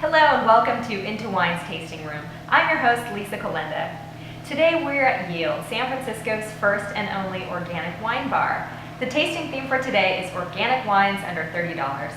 Hello and welcome to IntoWine's Tasting Room. I'm your host, Lisa Kolenda. Today we're at Yield, San Francisco's first and only organic wine bar. The tasting theme for today is organic wines under $30.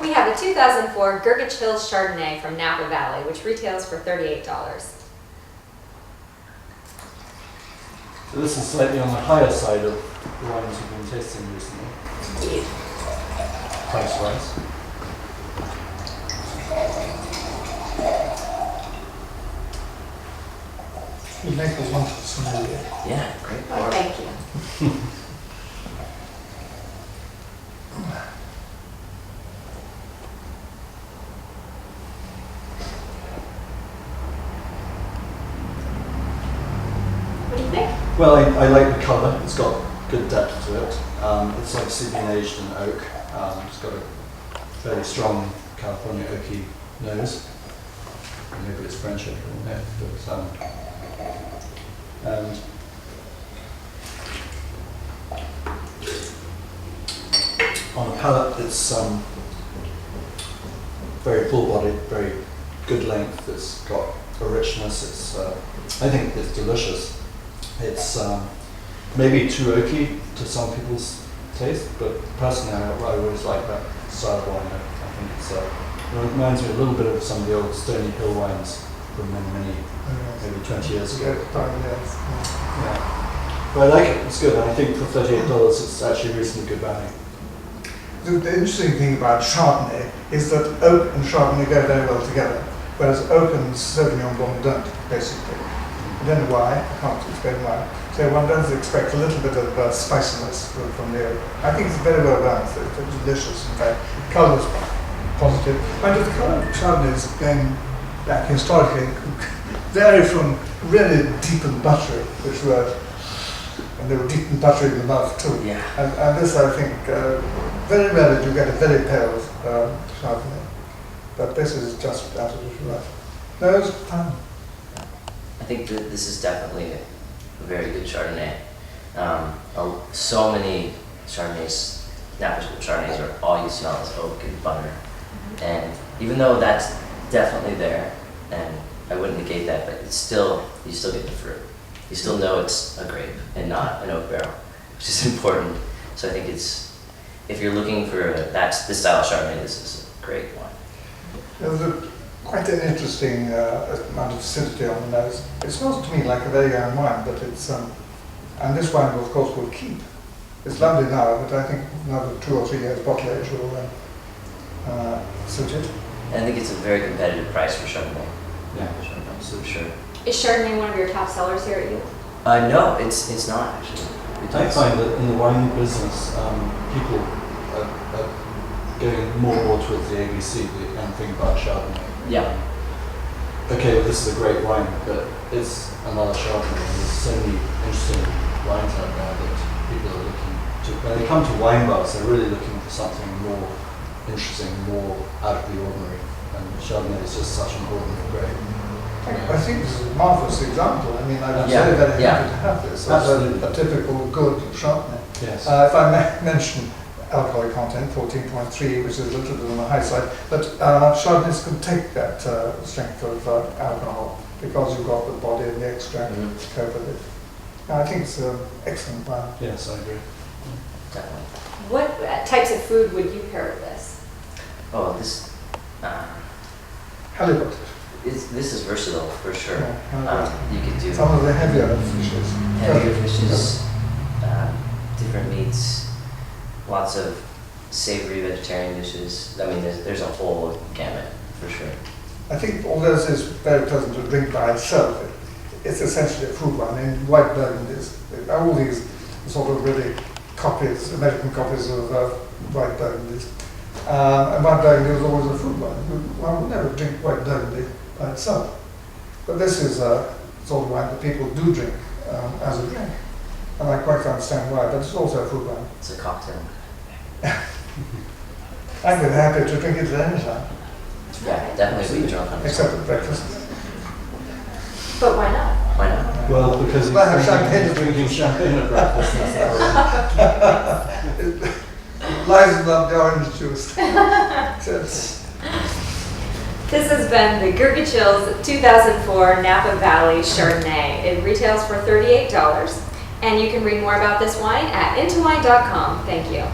We have the 2004 Grgich Hills Chardonnay from Napa Valley, which retails for $38. So this is slightly on the higher side of the wines we've been tasting recently. Indeed. Price-wise. You make a wonderful sommelier. Yeah, great. Oh, thank you. What do you think? Well, I like the colour. It's got good depth to it. It's obviously been aged in oak. It's got a fairly strong California oaky nose. Maybe it's French oak, I don't know. And on the palate, it's very full-bodied, very good length. It's got a richness. It's I think it's delicious. It's maybe too oaky to some people's taste, but personally I always like that style of wine. I think it reminds me a little bit of some of the old Stony Hill wines from many, maybe 20 years ago. Yeah. But I like it, it's good, and I think for $38 it's actually reasonably good value. The interesting thing about Chardonnay is that oak and Chardonnay go very well together, whereas oak and Sauvignon Blanc don't, basically. I don't know why, I can't explain why. So one does expect a little bit of spiciness from the oak. I think it's very well balanced, it's delicious, in fact. The colour is positive. And the colour of Chardonnay is going back historically, vary from really deep and buttery, and they were deep and buttery in the mouth too. Yeah. And this, I think, very rarely do you get a very pale Chardonnay. But this is just absolutely right. No, it's fine. I think that this is definitely a very good Chardonnay. So many Chardonnays, Napa Chardonnays, are all you smell is oak and butter. And even though that's definitely there, and I wouldn't negate that, but it's still, you still get the fruit. You still know it's a grape and not an oak barrel, which is important. So I think it's, if you're looking for this style of Chardonnay, this is a great wine. There's quite an interesting amount of acidity on the nose. It smells to me like a very young wine, but it's, and this wine of course will keep. It's lovely now, but I think another 2 or 3 years bottle age will suit it. And I think it's a very competitive price for Chardonnay. Yeah, For sure. Is Chardonnay one of your top sellers here at Yield? No, it's not actually. I find that in the wine business, people are going more towards the ABC and think about Chardonnay. Yeah. Okay, well, this is a great wine, but it's another Chardonnay. There's so many interesting wines out there that people are looking to. When they come to wine bars, they're really looking for something more interesting, more out of the ordinary. And Chardonnay is just such an ordinary grape. I think this is a marvellous example. I mean, I'm Yeah, very yeah. happy to have this as Absolutely. a typical good Chardonnay. Yes. If I may mention alcoholic content, 14.3, which is a little bit on the high side, but Chardonnays can take that strength of alcohol because you've got the body and the extract to cope with it. I think it's an excellent wine. Yes, I agree. Definitely. What types of food would you pair with this? Oh, this Halibut. this is versatile for sure. Yeah, You could do some of the heavier fishes. heavier fishes, different meats, lots of savory vegetarian dishes. I mean, there's a whole gamut for sure. I think although this is very pleasant to drink by itself, it's essentially a fruit wine. And white Burgundies, all these sort of really copies, American copies of white Burgundies. And white Burgundy was always a fruit wine. One would never drink white Burgundy by itself. But this is a sort of wine that people do drink as a drink. And I quite understand why, but it's also a fruit wine. It's a cocktail. I'm very happy to drink it at any time. Yeah, definitely leave a drunk on this except one. at breakfast. But why not? Why not? Well, because Well, have he's champagne. drinking champagne at breakfast. Lies and love the orange juice. So it's- This has been the Grgich Hills 2004 Napa Valley Chardonnay. It retails for $38, and you can read more about this wine at IntoWine.com. Thank you.